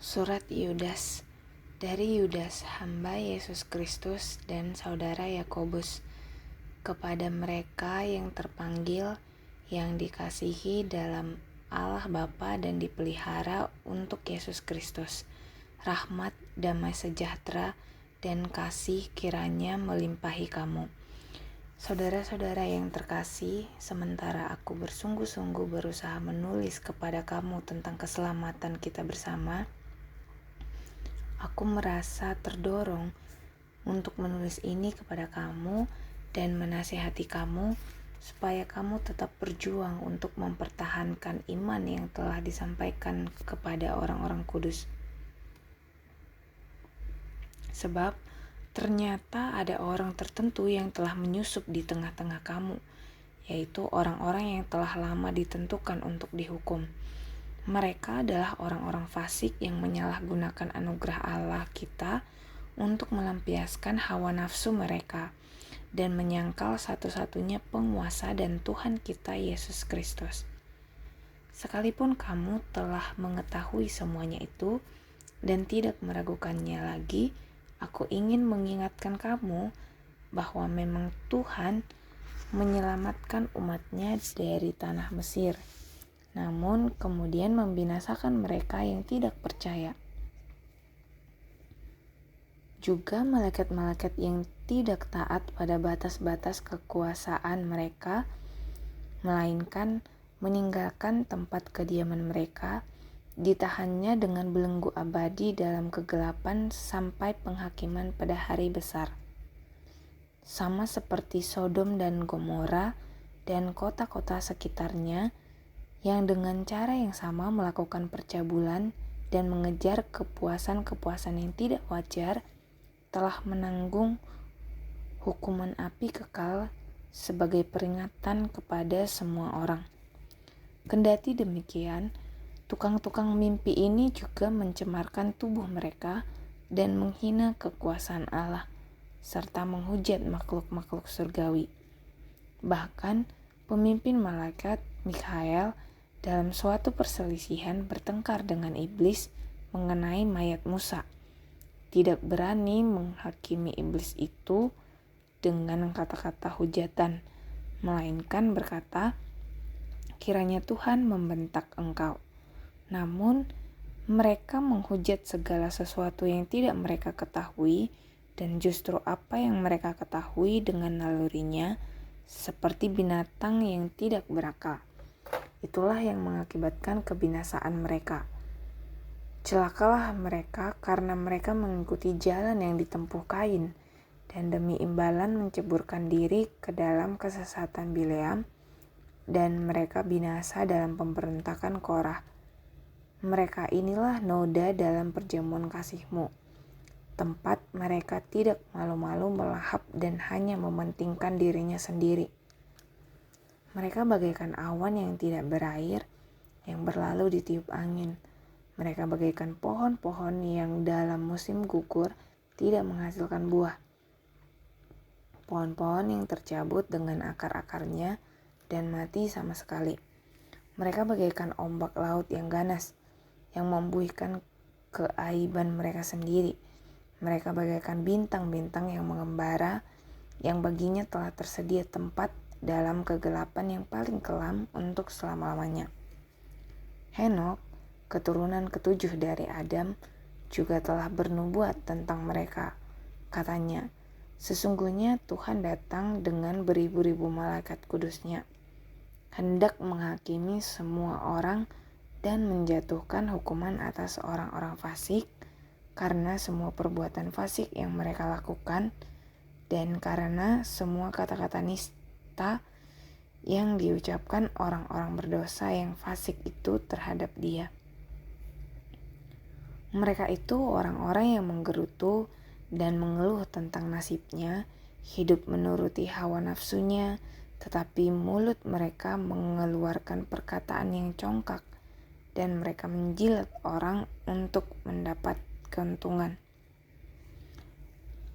Surat Yudas. Dari Yudas, hamba Yesus Kristus dan saudara Yakobus, kepada mereka yang terpanggil, yang dikasihi dalam Allah Bapa dan dipelihara untuk Yesus Kristus. Rahmat, damai sejahtera, dan kasih kiranya melimpahi kamu. Saudara-saudara yang terkasih, sementara aku bersungguh-sungguh berusaha menulis kepada kamu tentang keselamatan kita bersama, aku merasa terdorong untuk menulis ini kepada kamu dan menasihati kamu supaya kamu tetap berjuang untuk mempertahankan iman yang telah disampaikan kepada orang-orang kudus. Sebab ternyata ada orang tertentu yang telah menyusup di tengah-tengah kamu, yaitu orang-orang yang telah lama ditentukan untuk dihukum. Mereka adalah orang-orang fasik yang menyalahgunakan anugerah Allah kita untuk melampiaskan hawa nafsu mereka dan menyangkal satu-satunya penguasa dan Tuhan kita Yesus Kristus. Sekalipun kamu telah mengetahui semuanya itu dan tidak meragukannya lagi, aku ingin mengingatkan kamu bahwa memang Tuhan menyelamatkan umatnya dari tanah Mesir, namun kemudian membinasakan mereka yang tidak percaya. Juga malaikat-malaikat yang tidak taat pada batas-batas kekuasaan mereka, melainkan meninggalkan tempat kediaman mereka, ditahannya dengan belenggu abadi dalam kegelapan sampai penghakiman pada hari besar. Sama seperti Sodom dan Gomora dan kota-kota sekitarnya, yang dengan cara yang sama melakukan percabulan dan mengejar kepuasan-kepuasan yang tidak wajar, telah menanggung hukuman api kekal sebagai peringatan kepada semua orang. Kendati demikian, tukang-tukang mimpi ini juga mencemarkan tubuh mereka dan menghina kekuasaan Allah, serta menghujat makhluk-makhluk surgawi. Bahkan, pemimpin malaikat Mikhael dalam suatu perselisihan bertengkar dengan iblis mengenai mayat Musa, tidak berani menghakimi iblis itu dengan kata-kata hujatan, melainkan berkata, kiranya Tuhan membentak engkau. Namun, mereka menghujat segala sesuatu yang tidak mereka ketahui, dan justru apa yang mereka ketahui dengan nalurinya, seperti binatang yang tidak berakal. Itulah yang mengakibatkan kebinasaan mereka. Celakalah mereka karena mereka mengikuti jalan yang ditempuh Kain, dan demi imbalan menceburkan diri ke dalam kesesatan Bileam, dan mereka binasa dalam pemberontakan Korah. Mereka inilah noda dalam perjamuan kasih-Mu, tempat mereka tidak malu-malu melahap dan hanya mementingkan dirinya sendiri. Mereka bagaikan awan yang tidak berair, yang berlalu ditiup angin. Mereka bagaikan pohon-pohon yang dalam musim gugur tidak menghasilkan buah. Pohon-pohon yang tercabut dengan akar-akarnya dan mati sama sekali. Mereka bagaikan ombak laut yang ganas, yang membuihkan keaiban mereka sendiri. Mereka bagaikan bintang-bintang yang mengembara, yang baginya telah tersedia tempat dalam kegelapan yang paling kelam untuk selama-lamanya. Henokh, keturunan ketujuh dari Adam, juga telah bernubuat tentang mereka. Katanya, sesungguhnya Tuhan datang dengan beribu-ribu malaikat kudusnya, hendak menghakimi semua orang dan menjatuhkan hukuman atas orang-orang fasik karena semua perbuatan fasik yang mereka lakukan dan karena semua kata-kata nista yang diucapkan orang-orang berdosa yang fasik itu terhadap Dia. Mereka itu orang-orang yang menggerutu dan mengeluh tentang nasibnya, hidup menuruti hawa nafsunya, tetapi mulut mereka mengeluarkan perkataan yang congkak, dan mereka menjilat orang untuk mendapat keuntungan.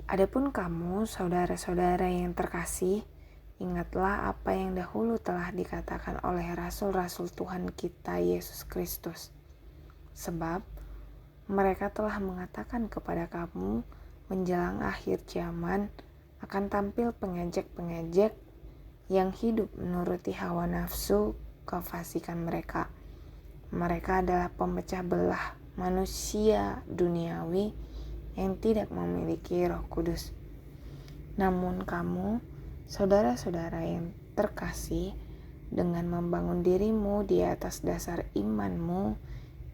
Adapun kamu, saudara-saudara yang terkasih, ingatlah apa yang dahulu telah dikatakan oleh rasul-rasul Tuhan kita Yesus Kristus. Sebab Mereka telah mengatakan kepada kamu, menjelang akhir zaman akan tampil pengejek-pengejek yang hidup menuruti hawa nafsu kefasikan mereka. Mereka adalah pemecah belah manusia duniawi yang tidak memiliki Roh Kudus. Namun kamu, saudara-saudara yang terkasih, dengan membangun dirimu di atas dasar imanmu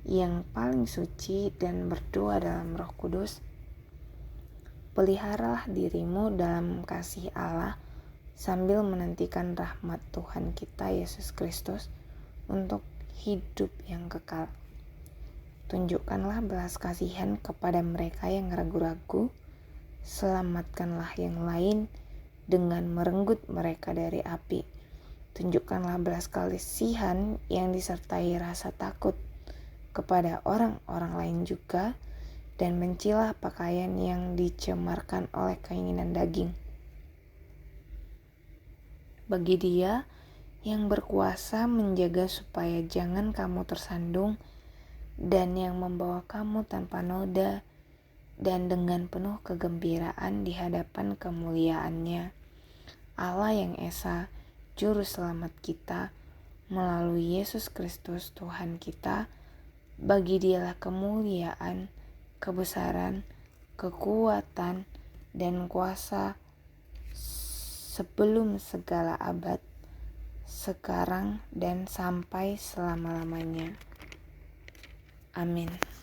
yang paling suci dan berdoa dalam Roh Kudus, peliharalah dirimu dalam kasih Allah sambil menantikan rahmat Tuhan kita Yesus Kristus untuk hidup yang kekal. Tunjukkanlah belas kasihan kepada mereka yang ragu-ragu, selamatkanlah yang lain dengan merenggut mereka dari api. Tunjukkanlah belas kasihan yang disertai rasa takut kepada orang-orang lain juga, dan bencilah pakaian yang dicemarkan oleh keinginan daging. Bagi Dia yang berkuasa menjaga supaya jangan kamu tersandung, dan yang membawa kamu tanpa noda dan dengan penuh kegembiraan di hadapan kemuliaan-Nya, Allah yang Esa, Juru Selamat kita, melalui Yesus Kristus Tuhan kita. Bagi Dialah kemuliaan, kebesaran, kekuatan, dan kuasa sebelum segala abad, sekarang dan sampai selama-lamanya. Amin.